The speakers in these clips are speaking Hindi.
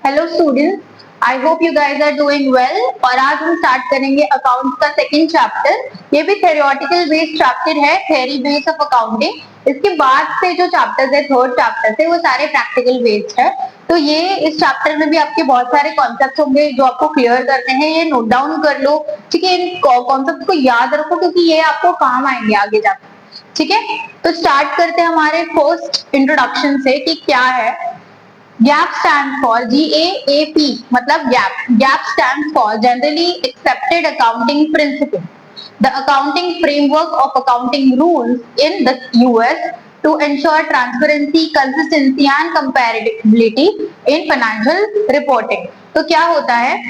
Hello students, I hope you guys are doing well. और आज हम स्टार्ट करेंगे अकाउंट्स का सेकंड चैप्टर। ये भी थ्योरेटिकल बेस्ड चैप्टर है, थ्योरी बेस्ड ऑफ अकाउंटिंग। इसके बाद से जो चैप्टर्स है, थर्ड चैप्टर से, वो सारे प्रैक्टिकल बेस्ड है। तो ये इस चैप्टर में भी आपके बहुत सारे कॉन्सेप्ट होंगे जो आपको क्लियर करने हैं। ये नोट डाउन कर लो, ठीक है। इन कॉन्सेप्ट को याद रखो क्योंकि ये आपको काम आएंगे आगे जाकर, ठीक है। तो स्टार्ट करते हैं हमारे फर्स्ट इंट्रोडक्शन से कि क्या है गैप। स्टैंड फॉर GAAP, मतलब gap stand for generally accepted accounting principle, the accounting framework of accounting rules in the US to ensure transparency, consistency and comparability in financial reporting। तो क्या होता है,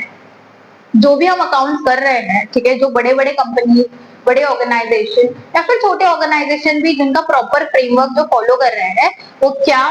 जो भी हम अकाउंट्स कर रहे हैं, ठीक है, जो बड़े बड़े कंपनी, बड़े ऑर्गेनाइजेशन या फिर छोटे ऑर्गेनाइजेशन भी जिनका प्रॉपर फ्रेमवर्क जो फॉलो कर रहे हैं, वो क्या,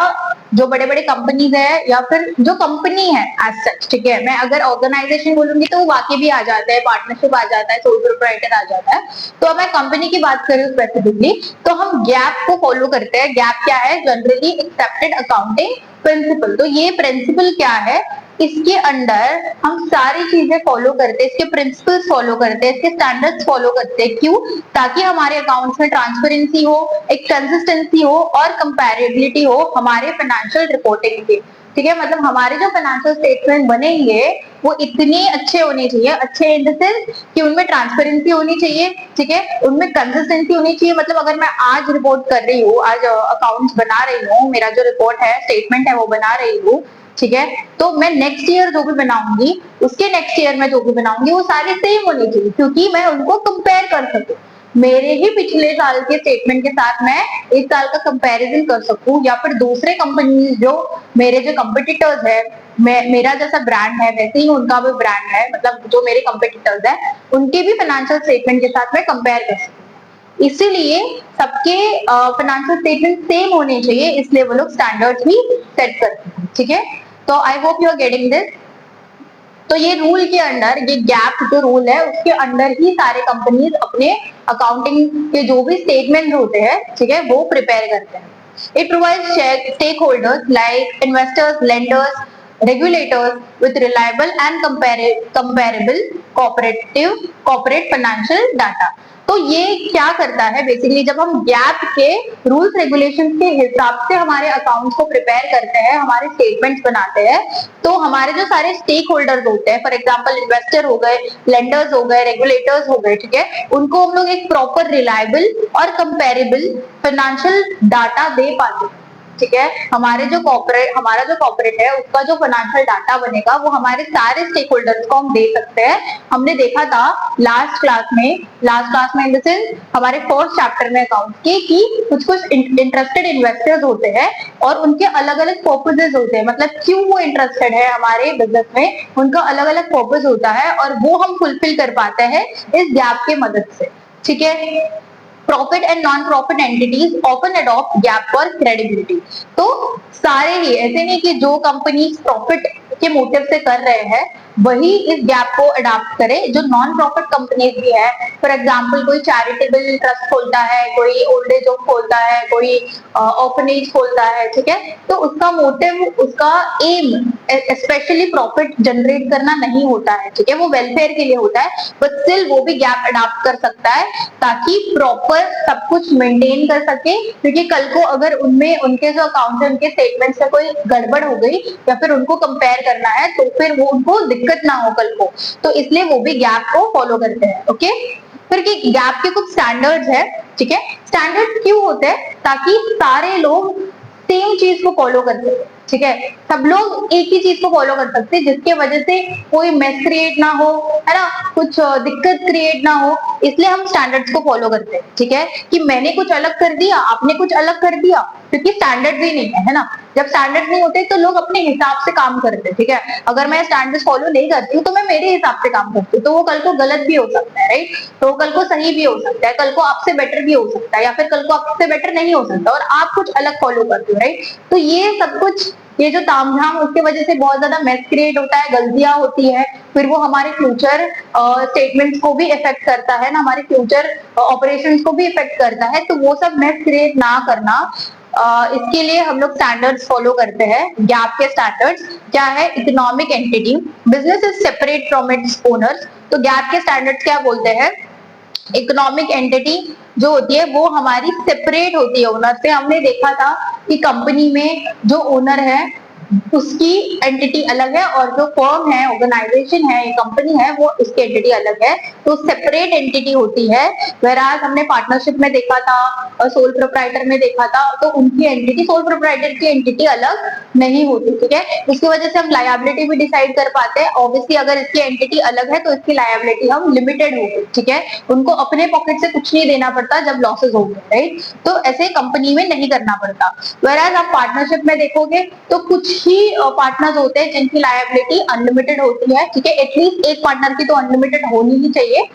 जो बड़े बड़े कंपनीज है या फिर जो कंपनी है एज सच, ठीक है। मैं अगर ऑर्गेनाइजेशन बोलूंगी तो वो बाकी भी आ जाता है, पार्टनरशिप आ जाता है, सोल प्रोप्राइटर आ जाता है। तो अब मैं कंपनी की बात करूँ स्पेसिफिकली, तो हम गैप को फॉलो करते हैं। गैप क्या है? Generally accepted accounting principle. तो ये प्रिंसिपल क्या है, इसके अंडर हम सारी चीजें फॉलो करते हैं, इसके प्रिंसिपल्स फॉलो करते हैं, इसके स्टैंडर्ड्स फॉलो करते हैं। क्यों? ताकि हमारे अकाउंट्स में ट्रांसपेरेंसी हो, एक कंसिस्टेंसी हो और कंपैरेबिलिटी हो हमारे फाइनेंशियल रिपोर्टिंग के, ठीक है। मतलब हमारे जो फाइनेंशियल स्टेटमेंट बनेंगे वो इतने अच्छे होने चाहिए, अच्छे इन द सेंस कि उनमें ट्रांसपेरेंसी होनी चाहिए, ठीक है, उनमें कंसिस्टेंसी होनी चाहिए। मतलब अगर मैं आज रिपोर्ट कर रही हूँ, आज अकाउंट्स बना रही हूँ, मेरा जो रिपोर्ट है, स्टेटमेंट है, वो बना रही हूँ, ठीक है, तो मैं नेक्स्ट ईयर जो भी बनाऊंगी, उसके नेक्स्ट ईयर में जो भी बनाऊंगी, वो सारे सेम होने चाहिए क्योंकि मैं उनको कंपेयर कर सकूं। मेरे ही पिछले साल के स्टेटमेंट के साथ मैं इस साल का कंपैरिजन कर सकूं, या फिर दूसरे कंपनी जो मेरे जो कंपिटिटर्स है, मेरा जैसा ब्रांड है वैसे ही उनका भी ब्रांड है, मतलब जो मेरे कंपिटिटर्स है उनके भी फाइनेंशियल स्टेटमेंट के साथ मैं कंपेयर कर सकूं। इसीलिए सबके फाइनेंशियल स्टेटमेंट सेम होने चाहिए, इसलिए वो लोग स्टैंडर्ड्स भी सेट करते हैं, ठीक है। तो I hope you are getting this. तो ये रूल के अंडर, ये गैप जो रूल है उसके अंडर ही सारे कंपनीज अपने अकाउंटिंग के जो भी स्टेटमेंट होते हैं, ठीक है, वो प्रिपेयर करते हैं। It provides stakeholders like investors, lenders, regulators with reliable and comparable corporate financial data। तो ये क्या करता है बेसिकली, जब हम गैप के रूल्स रेगुलेशंस के हिसाब से हमारे अकाउंट्स को प्रिपेयर करते हैं, हमारे स्टेटमेंट्स बनाते हैं, तो हमारे जो सारे स्टेक होल्डर्स होते हैं, फॉर एग्जांपल इन्वेस्टर हो गए, लेंडर्स हो गए, रेगुलेटर्स हो गए, ठीक है, उनको हम लोग एक प्रॉपर रिलायबल और कंपेरेबल फाइनेंशियल डाटा दे पाते हैं, ठीक है। हमारा जो कॉर्पोरेट है उसका जो फाइनेंशियल डाटा बनेगा वो हमारे सारे स्टेक होल्डर्स को हम दे सकते हैं। हमने देखा था लास्ट क्लास में इन द सेंस हमारे फोर्थ चैप्टर में अकाउंट के, कि कुछ कुछ इंटरेस्टेड इन्वेस्टर्स होते हैं और उनके अलग अलग पर्पसेस होते हैं, मतलब क्यों वो इंटरेस्टेड है हमारे बिजनेस में, उनका अलग अलग पर्पस होता है और वो हम फुलफिल कर पाते हैं इस गैप के मदद से, ठीक है। Profit and non profit entities often adopt gap for credibility. तो सारे ही, ऐसे नहीं कि जो कंपनी प्रॉफिट के मोटिव से कर रहे हैं वही इस गैप को अडॉप्ट करे, जो नॉन प्रॉफिट कंपनीज भी है, फॉर एग्जांपल कोई चैरिटेबल ट्रस्ट खोलता है, कोई ओल्ड एज होम खोलता है, कोई ऑर्फनेज खोलता है, ठीक है, तो उसका मोटिव, उसका एम स्पेशली प्रॉफिट जनरेट करना नहीं होता है, ठीक है, वो वेलफेयर के लिए होता है, बट स्टिल वो भी गैप अडॉप्ट कर सकता है ताकि प्रॉपर सब कुछ मेंटेन कर सके। क्योंकि कल को अगर उनमें उनके जो अकाउंट है, उनके स्टेटमेंट्स में कोई गड़बड़ हो गई या फिर उनको कंपेयर करना है तो फिर वो उनको दिक्कत ना हो कल को, तो इसलिए वो भी गैप को फॉलो करते हैं, ओके। फिर गैप के कुछ स्टैंडर्ड्स है, ठीक है। स्टैंडर्ड्स क्यों होते हैं? ताकि सारे लोग सेम चीज को फॉलो कर सके, ठीक है, सब लोग एक ही चीज को फॉलो कर सकते हैं, जिसके वजह से कोई मेस क्रिएट ना हो, है ना, कुछ दिक्कत क्रिएट ना हो, इसलिए हम स्टैंडर्ड्स को फॉलो करते हैं, ठीक है। कि मैंने कुछ अलग कर दिया, आपने कुछ अलग कर दिया, क्योंकि स्टैंडर्ड्स ही नहीं है ना। जब स्टैंडर्ड्स नहीं होते तो लोग अपने हिसाब से काम करते हैं, ठीक है। अगर मैं स्टैंडर्ड्स फॉलो नहीं करती हूँ तो मैं मेरे हिसाब से काम करती हूँ, तो वो कल को गलत भी हो सकता है, राइट, तो वो कल को सही भी हो सकता है, कल को आपसे बेटर भी हो सकता है, या फिर कल को आपसे बेटर नहीं हो सकता और आप कुछ अलग फॉलो करते हो, राइट। तो ये सब कुछ, ये जो तामझाम, उसके वजह से बहुत ज्यादा मेस क्रिएट होता है, गलतियां होती है, फिर वो हमारे फ्यूचर स्टेटमेंट्स को भी इफेक्ट करता है ना, हमारे फ्यूचर ऑपरेशंस को भी इफेक्ट करता है। तो वो सब मेस क्रिएट ना करना इसके लिए हम लोग स्टैंडर्ड्स फॉलो करते हैं। गैप के स्टैंडर्ड्स क्या है? Economic entity, business is separate from its owners. तो गैप के स्टैंडर्ड्स क्या बोलते हैं? इकोनॉमिक एंटिटी जो होती है वो हमारी सेपरेट होती है ओनर से। हमने देखा था कि कंपनी में जो ओनर है उसकी एंटिटी अलग है और जो फर्म है, ऑर्गेनाइजेशन है, ये कंपनी है, वो उसकी एंटिटी अलग है, तो सेपरेट एंटिटी होती है। वेराज हमने पार्टनरशिप में देखा था और सोल प्रोप्राइटर में देखा था, तो उनकी एंटिटी, सोल प्रोप्राइटर की एंटिटी अलग नहीं होती, ठीक है। इसकी वजह से हम लायबिलिटी भी डिसाइड कर पाते हैं। ऑब्वियसली अगर इसकी एंटिटी अलग है तो इसकी लायबिलिटी हम लिमिटेड होगी, ठीक है। उनको अपने पॉकेट से कुछ नहीं देना पड़ता जब लॉसेस हो गए, राइट। तो ऐसे कंपनी में नहीं करना पड़ता। वेराज आप पार्टनरशिप में देखोगे तो कुछ ही पार्टनर्स होते हैं जिनकी लायबिलिटी अनलिमिटेड होती है, ठीक है। एटलीस्ट एक पार्टनर की तो अनलिमिटेड होनी ही चाहिए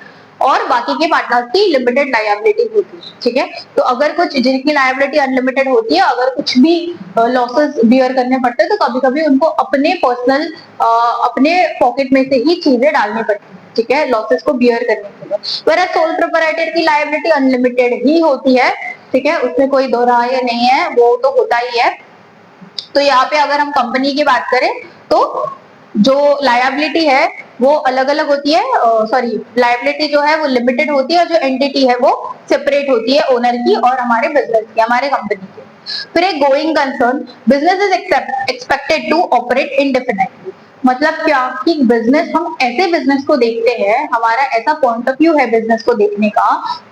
और बाकी के पार्टनर्स की लिमिटेड लायबिलिटी होती है, ठीक है। तो अगर कुछ जिनकी लायबिलिटी अनलिमिटेड होती है, अगर कुछ भी लॉसेस बियर करने पड़ते हैं तो कभी कभी उनको अपने पर्सनल अपने पॉकेट में से ही चीजें डालनी पड़ती है, ठीक है, लॉसेस को बियर करने के लिए। वेराज सोल प्रोप्राइटर की लायबिलिटी अनलिमिटेड ही होती है, ठीक है, उसमें कोई दो राय नहीं है, वो तो होता ही है। तो यहाँ पे अगर हम कंपनी की बात करें तो जो लायबिलिटी है वो अलग अलग होती है, सॉरी, लायबिलिटी जो है वो लिमिटेड होती है और जो एंटिटी है वो सेपरेट होती है ओनर की और हमारे बिजनेस की, हमारे कंपनी की। फिर एक going concern, business is expected to operate indefinitely. मतलब क्या कि बिजनेस, हम ऐसे बिजनेस को देखते हैं, हमारा ऐसा पॉइंट ऑफ व्यू है बिजनेस को देखने का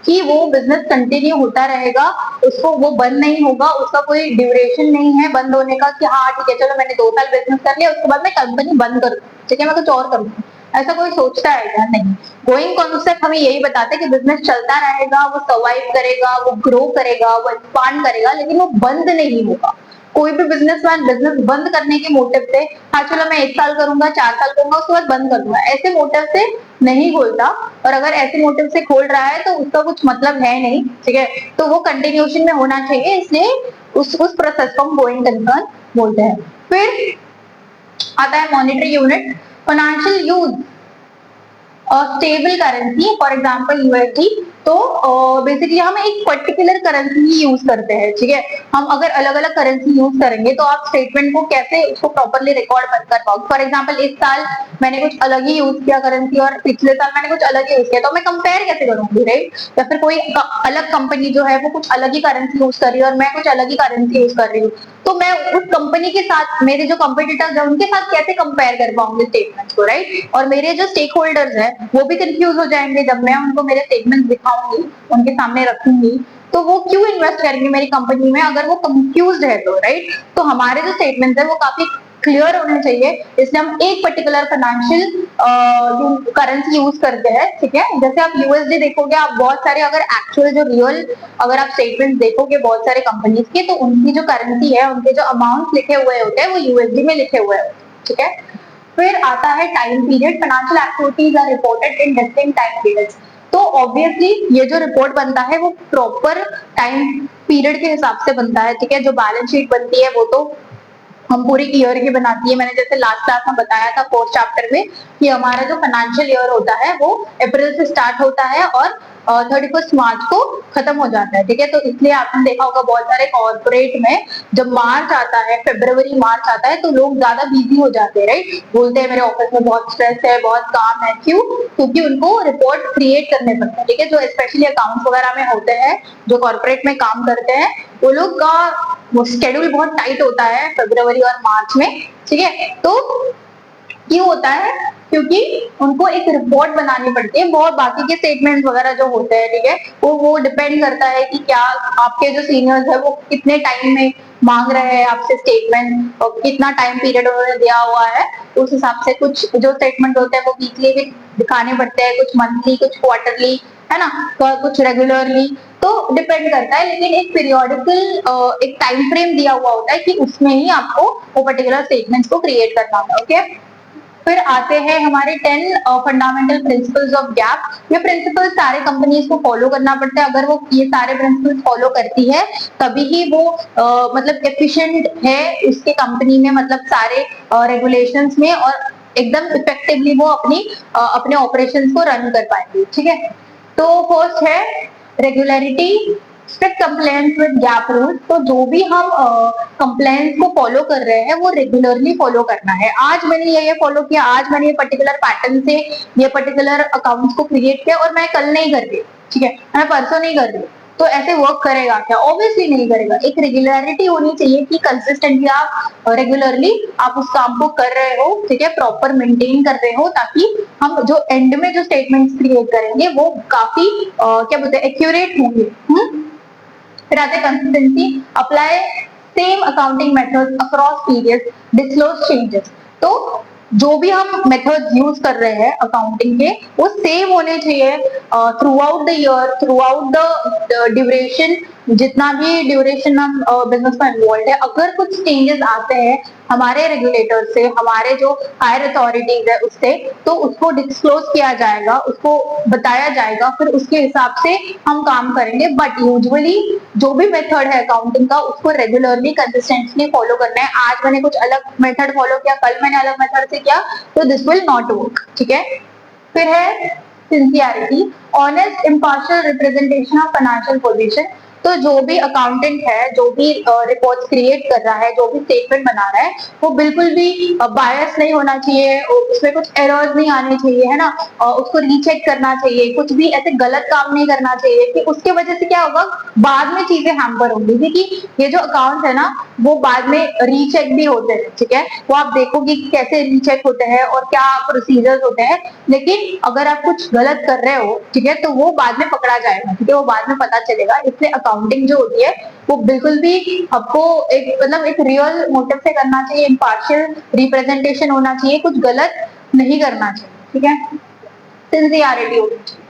कि वो बिजनेस कंटिन्यू होता रहेगा, उसको वो बंद नहीं होगा, उसका कोई ड्यूरेशन नहीं है बंद होने का कि हाँ ठीक है चलो मैंने 2 साल बिजनेस कर लिया उसके बाद मैं कंपनी बंद कर दूं, ठीक है, मैं कुछ और करूँ। ऐसा कोई सोचता है क्या? नहीं। गोइंग कॉन्सेप्ट हमें यही बताता है कि बिजनेस चलता रहेगा, वो सर्वाइव करेगा, वो ग्रो करेगा, वो एक्सपांड करेगा, लेकिन वो बंद नहीं होगा। कोई भी बिजनेसमैन बिजनेस बंद करने के मोटिव से, हाँ चलो मैं 1 साल करूंगा, 4 साल करूंगा, उसके बाद बंद कर दूंगा, ऐसे मोटिव से नहीं खोलता। और अगर ऐसे मोटिव से खोल रहा है तो उसका कुछ मतलब है नहीं, ठीक है। तो वो कंटिन्यूशन में होना चाहिए, इसलिए उस प्रोसेस को हम गोइंग कंसर्न बोलते हैं। फिर आता है monetary unit, financial use stable currency, for example USD. तो बेसिकली हम एक पर्टिकुलर करेंसी ही यूज करते हैं, ठीक है। हम अगर अलग अलग करेंसी यूज करेंगे तो आप स्टेटमेंट को कैसे उसको प्रॉपर्ली रिकॉर्ड कर पाओगे। फॉर एग्जांपल इस साल मैंने कुछ अलग ही यूज किया करेंसी और पिछले साल मैंने कुछ अलग ही यूज किया, तो मैं कंपेयर कैसे करूंगी, राइट। या फिर कोई अलग कंपनी जो है वो कुछ अलग ही करेंसी यूज कर रही है और मैं कुछ अलग ही करेंसी यूज कर रही हूँ, तो मैं उस कंपनी के साथ, मेरे जो कॉम्पिटिटर्स है उनके साथ कैसे कंपेयर कर पाऊंगी स्टेटमेंट्स को, राइट। और मेरे जो स्टेक होल्डर्स है वो भी कंफ्यूज हो जाएंगे जब मैं उनको मेरे स्टेटमेंट्स दिखाऊंगी, उनके सामने रखूंगी, तो वो क्यों इन्वेस्ट करेंगे मेरी कंपनी में अगर वो कंफ्यूज्ड है तो, राइट। तो हमारे जो स्टेटमेंट्स है वो काफी क्लियर होने चाहिए, इसलिए हम एक पर्टिकुलर फाइनेंशियल करेंसी यूज करते हैं, ठीक है। जैसे आप यूएसडी देखोगे, आप बहुत सारे अगर एक्चुअल जो रियल अगर आप स्टेटमेंट देखोगे बहुत सारे कंपनीज के, तो उनकी जो करेंसी है, उनके जो अमाउंट लिखे हुए होते हैं वो यूएसडी में लिखे हुए होते हैं, ठीक है। फिर आता है time period, financial activities are reported in distinct time periods. तो ऑब्वियसली ये जो रिपोर्ट बनता है वो प्रॉपर टाइम पीरियड के हिसाब से बनता है, ठीक है। जो बैलेंस शीट बनती है वो तो हम पूरी ईयर की बनाती है। मैंने जैसे लास्ट क्लास में बताया था 4th चैप्टर में कि हमारा जो फाइनेंशियल ईयर होता है वो अप्रैल से स्टार्ट होता है और 31 मार्च को खत्म हो जाता है, ठीक है। तो इसलिए आपने देखा होगा बहुत सारे कॉर्पोरेट में जब मार्च आता है, फरवरी मार्च आता है, तो लोग ज्यादा बिजी हो जाते हैं, राइट। बोलते हैं मेरे ऑफिस में बहुत स्ट्रेस है, बहुत काम है, क्यों? क्योंकि उनको रिपोर्ट क्रिएट करने पड़ते हैं, ठीक है। जो स्पेशली अकाउंट्स वगैरह में होते हैं, जो कॉर्पोरेट में काम करते हैं, वो लोग का वो शेड्यूल बहुत टाइट होता है फरवरी और मार्च में, ठीक है। तो क्यों होता है? क्योंकि उनको एक रिपोर्ट बनानी पड़ती है, बहुत बाकी के स्टेटमेंट वगैरह जो होते हैं, ठीक है, वो डिपेंड करता है कि क्या आपके जो सीनियर्स है वो कितने टाइम में मांग रहे हैं आपसे स्टेटमेंट और कितना टाइम पीरियड उन्होंने दिया हुआ है, उस हिसाब से कुछ जो स्टेटमेंट होते हैं वो वीकली भी दिखाने पड़ते हैं, कुछ मंथली, कुछ क्वार्टरली, है ना, कुछ रेगुलरली, तो डिपेंड करता है। लेकिन एक पीरियोडिकल एक टाइम फ्रेम दिया हुआ होता है कि उसमें ही आपको वो पर्टिकुलर स्टेटमेंट्स को क्रिएट करना होता है, ओके। फिर आते हैं हमारे 10 फंडामेंटल प्रिंसिपल्स ऑफ गैप। ये प्रिंसिपल्स सारे कंपनीज को फॉलो करना पड़ता है। अगर वो ये सारे प्रिंसिपल्स फॉलो करती है तभी ही वो मतलब एफिशिएंट है उसके कंपनी में, मतलब सारे रेगुलेशंस में, और एकदम इफेक्टिवली वो अपने ऑपरेशंस को रन कर पाएंगे, ठीक है। तो फर्स्ट है regularity, strict compliance with gap rules, तो जो भी हम कंप्लायंस को फॉलो कर रहे हैं वो रेगुलरली फॉलो करना है। आज मैंने ये फॉलो किया, आज मैंने ये पर्टिकुलर पैटर्न से ये पर्टिकुलर अकाउंट्स को क्रिएट किया और मैं कल नहीं कर रही, ठीक है, मैं परसों नहीं कर रही, तो ऐसे वर्क करेगा क्या? ऑब्वियसली नहीं करेगा। एक रेगुलरिटी होनी चाहिए कि कंसिस्टेंटली आप रेगुलरली आप उस काम को कर रहे हो, ठीक है, प्रॉपर मेंटेन कर रहे हो, ताकि हम जो एंड में जो स्टेटमेंट्स क्रिएट करेंगे वो काफी क्या बोलते हैं, एक्यूरेट होंगे। फिर आते consistency, apply same accounting methods across periods, disclose changes. तो जो भी हम मेथड्स यूज कर रहे हैं अकाउंटिंग के वो सेम होने चाहिए through out the year, through out the duration, जितना भी ड्यूरेशन हम बिजनेस में इन्वॉल्व है। अगर कुछ चेंजेस आते हैं हमारे रेगुलेटर से, हमारे जो हायर अथॉरिटीज है उससे, तो उसको डिस्क्लोज किया जाएगा, उसको बताया जाएगा, फिर उसके हिसाब से हम काम करेंगे। बट यूजुअली जो भी मेथड है अकाउंटिंग का उसको रेगुलरली कंसिस्टेंटली फॉलो करना है। आज मैंने कुछ अलग मेथड फॉलो किया, कल मैंने अलग मेथड से किया, तो दिस विल नॉट वर्क, ठीक है। फिर है sincerity, honest impartial representation of financial position. तो जो भी अकाउंटेंट है, जो भी रिपोर्ट्स क्रिएट कर रहा है, जो भी स्टेटमेंट बना रहा है, वो बिल्कुल भी बायस नहीं होना चाहिए, उसमें कुछ एरर्स नहीं आने चाहिए, है ना, उसको रीचेक करना चाहिए, कुछ भी ऐसे गलत काम नहीं करना चाहिए कि उसके वजह से क्या होगा, बाद में चीजें हैम्पर होंगी। क्योंकि ये जो अकाउंट है ना वो बाद में रीचेक भी होते हैं, ठीक है, वो आप देखोगे कि कैसे रीचेक होते हैं और क्या प्रोसीजर्स होते हैं। लेकिन अगर आप कुछ गलत कर रहे हो, ठीक है, तो वो बाद में पकड़ा जाएगा, ठीक है, वो बाद में पता चलेगा। इसलिए अकाउंटिंग जो होती है वो बिल्कुल भी आपको एक मतलब एक रियल मोटिव से करना चाहिए, इम्पार्शियल रिप्रेजेंटेशन होना चाहिए, कुछ गलत नहीं करना चाहिए, ठीक है, सिंसियरिटी होनी चाहिए।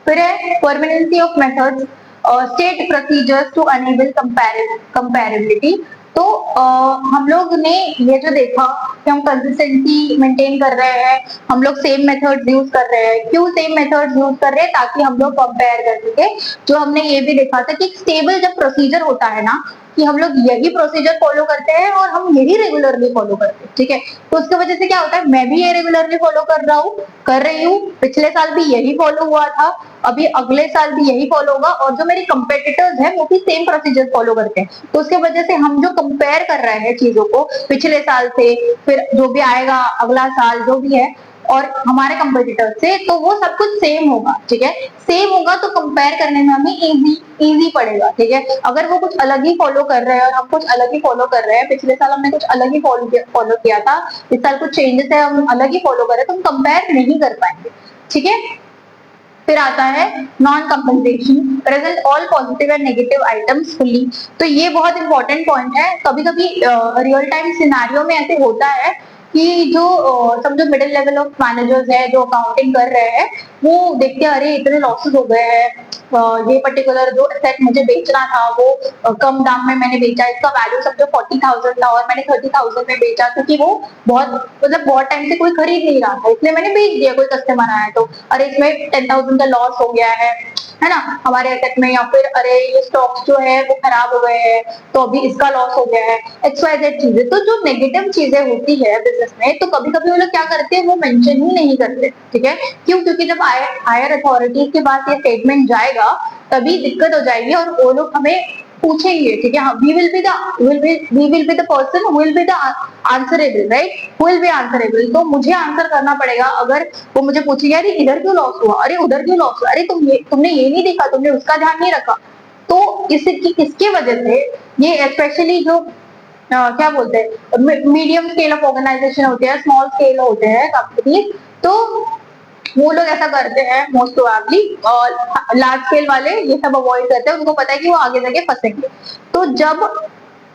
फिर है permanency of methods, state procedures to enable comparability. तो हम लोग ने ये जो देखा कि हम कंसिस्टेंसी मेंटेन कर रहे हैं, हम लोग सेम मेथड्स यूज कर रहे हैं। क्यों सेम मेथड्स यूज कर रहे हैं? ताकि हम लोग कंपेयर कर सके। जो हमने ये भी देखा था कि स्टेबल जब प्रोसीजर होता है ना, कि हम लोग यही प्रोसीजर फॉलो करते हैं और हम यही रेगुलरली फॉलो करते हैं, ठीक है, तो उसकी वजह से क्या होता है, मैं भी ये रेगुलरली फॉलो कर रही हूँ, पिछले साल भी यही फॉलो हुआ था, अभी अगले साल भी यही फॉलो होगा, और जो मेरे कंपेटिटर्स हैं वो भी सेम प्रोसीजर फॉलो करते हैं। तो उसके वजह से हम जो कंपेयर कर रहे हैं चीजों को पिछले साल से, फिर जो भी आएगा अगला साल जो भी है, और हमारे कंपेटिटर से, तो वो सब कुछ सेम होगा, ठीक है, सेम होगा तो कंपेयर करने में हमें इजी पड़ेगा, ठीक है। अगर वो कुछ अलग ही फॉलो कर रहे हैं और हम कुछ अलग ही फॉलो कर रहे हैं, पिछले साल हमने कुछ अलग ही फॉलो किया था, इस साल कुछ चेंजेस है, हम अलग ही फॉलो कर रहे हैं, तो हम कंपेयर नहीं कर पाएंगे, ठीक है। फिर आता है non compensation, present all positive and negative items fully. तो ये बहुत इंपॉर्टेंट पॉइंट है। कभी कभी रियल टाइम सिनारियो में ऐसे होता है कि जो समझो मिडिल लेवल ऑफ मैनेजर्स है जो अकाउंटिंग कर रहे हैं, वो देखते हैं अरे इतने लॉसेस हो गए हैं, ये पर्टिकुलर जो एसेट मुझे बेचना था वो कम दाम में मैंने बेचा, इसका वैल्यू समझो 40,000 था और मैंने 30,000 में बेचा, क्योंकि वो बहुत टाइम से कोई खरीद नहीं रहा था, इसलिए मैंने बेच दिया। कोई कस्टमर आया तो अरे इसमें 10,000 का लॉस हो गया है ना, हमारे एसेट में, या फिर अरे ये स्टॉक्स जो है वो खराब हो गए हैं तो अभी इसका लॉस हो गया है, XYZ चीजें। तो जो नेगेटिव चीजें होती है बिजनेस में, तो कभी कभी वो लोग क्या करते हैं, वो मेंशन ही नहीं करते, ठीक है, क्यों? क्योंकि जब हायर अथॉरिटीज के पास ये स्टेटमेंट जाएगा तभी दिक्कत हो जाएगी और वो लोग हमें पूछेंगे, ठीक है, we will be the person who will be the answerable, right, who will be answerable. तो मुझे आंसर करना पड़ेगा। अगर वो मुझे पूछेगा अरे इधर क्यों लॉस हुआ, अरे उधर क्यों लॉस हुआ, अरे तुमने ये नहीं देखा, तुमने उसका ध्यान नहीं रखा। तो इसकी वजह से ये स्पेशली जो क्या बोलते हैं मीडियम स्केल ऑफ ऑर्गेनाइजेशन होते हैं, स्मॉल स्केल होते हैं कंपनीज, तो वो लोग ऐसा करते हैं मोस्ट प्रोबेबली, और लार्ज स्केल वाले ये सब अवॉइड करते हैं, उनको पता है कि वो आगे जाके फंसेंगे। तो जब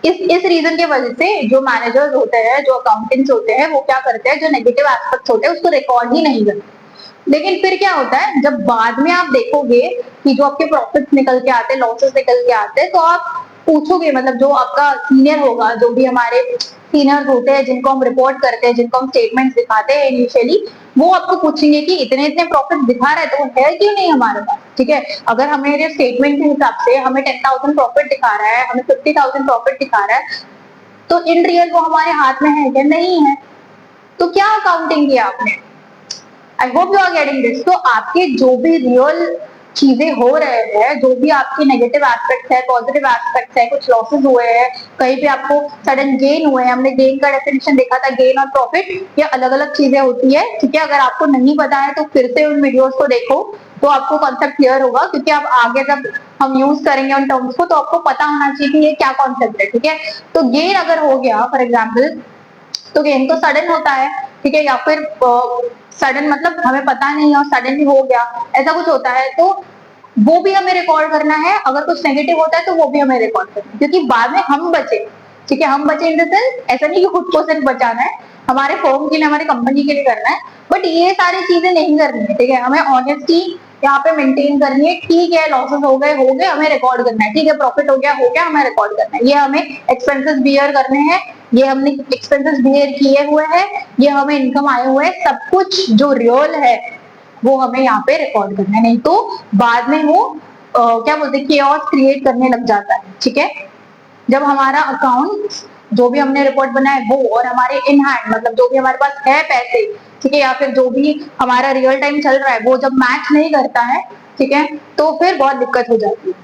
इस रीजन की वजह से जो मैनेजर्स होते हैं, जो अकाउंटेंट्स होते हैं, वो क्या करते हैं, जो नेगेटिव एस्पेक्ट्स होते हैं उसको रिकॉर्ड ही नहीं करते। लेकिन फिर क्या होता है, जब बाद में आप देखोगे कि जो आपके प्रॉफिट्स निकल के आते हैं, लॉसेस निकल के आते हैं, तो आप पूछोगे, मतलब जो आपका सीनियर होगा, जो भी हमारे सीनियर्स होते हैं जिनको हम रिपोर्ट करते हैं, जिनको हम स्टेटमेंट दिखाते हैं इनिशियली, वो आपको पूछेंगे कि इतने इतने प्रॉफिट दिखा रहे तो है क्यों नहीं हमारे पास, ठीक है। अगर हमें स्टेटमेंट के हिसाब से हमें 10,000 प्रॉफिट दिखा रहा है, हमें 50,000 प्रॉफिट दिखा रहा है, तो इन रियल वो हमारे हाथ में है क्या? नहीं है। तो क्या अकाउंटिंग किया आपने? I hope you are getting this. तो आपके जो भी रियल चीजें हो रहे हैं, जो भी आपके नेगेटिव एस्पेक्ट्स है, पॉजिटिव एस्पेक्ट्स है, कुछ लॉसेस हुए हैं, कहीं पे आपको सडन गेन हुए हैं, हमने गेन का डेफिनेशन देखा था, गेन और प्रॉफिट, ये अलग अलग चीजें होती है, ठीक है। अगर आपको नहीं पता है तो फिर से उन वीडियोस को देखो, तो आपको कॉन्सेप्ट क्लियर होगा, क्योंकि आप आगे जब हम यूज करेंगे उन टर्म्स को तो आपको पता होना चाहिए कि ये क्या कॉन्सेप्ट है, ठीक है। तो गेन अगर हो गया फॉर एग्जाम्पल, तो गेन तो सडन होता है, ठीक है, या फिर सडन मतलब हमें पता नहीं और सडनली हो गया, ऐसा कुछ होता है, तो वो भी हमें रिकॉर्ड करना है। अगर कुछ नेगेटिव होता है तो वो भी हमें रिकॉर्ड करना है, क्योंकि बाद में हम बचे, ठीक है। हम बचे इन द सेंस, ऐसा नहीं कि खुद को सिर्फ बचाना है, हमारे फर्म के लिए, हमारी कंपनी के लिए करना है, बट ये सारी चीजें नहीं करनी है, ठीक है। हमें ऑनेस्टी यहाँ पे मेंटेन करनी है, ठीक है, लॉसेस हो गए, हमें रिकॉर्ड करना है, ठीक है, प्रॉफिट हो गया, हमें रिकॉर्ड करना है, ये हमें एक्सपेंसेस बियर करने हैं, ये हमने एक्सपेंसेस बियर किए हुए हैं, ये हमें इनकम आए हुए हैं, सब कुछ जो रियल है वो हमें यहाँ पे रिकॉर्ड करना है, नहीं तो बाद में वो क्या बोलते हैं, केओस क्रिएट करने लग जाता है, ठीक है। जब हमारा अकाउंट, जो भी हमने रिपोर्ट बनाए वो और हमारे इन हैंड, मतलब जो भी हमारे पास है पैसे, ठीक है, या फिर जो भी हमारा रियल टाइम चल रहा है वो जब मैच नहीं करता है, ठीक है, तो फिर बहुत दिक्कत हो जाती है।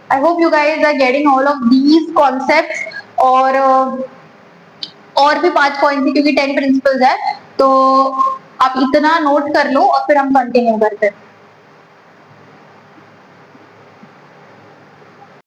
I hope you guys are getting all of these concept, और भी 5 पॉइंट थी, क्योंकि 10 प्रिंसिपल्स है, तो आप इतना नोट कर लो और फिर हम कंटिन्यू करते हैं।